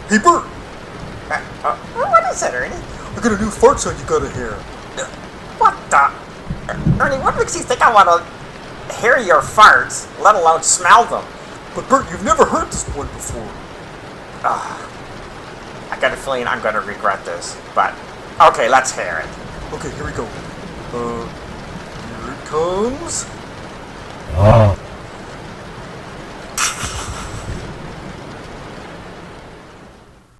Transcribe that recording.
Hey, Bert, What is it, Ernie? I got a new fart sound you gotta hear. What the? Ernie, what makes you think I want to hear your farts, let alone smell them? But Bert, you've never heard this one before. I got a feeling I'm going to regret this, but okay, let's hear it. Okay, here we go. Here it comes.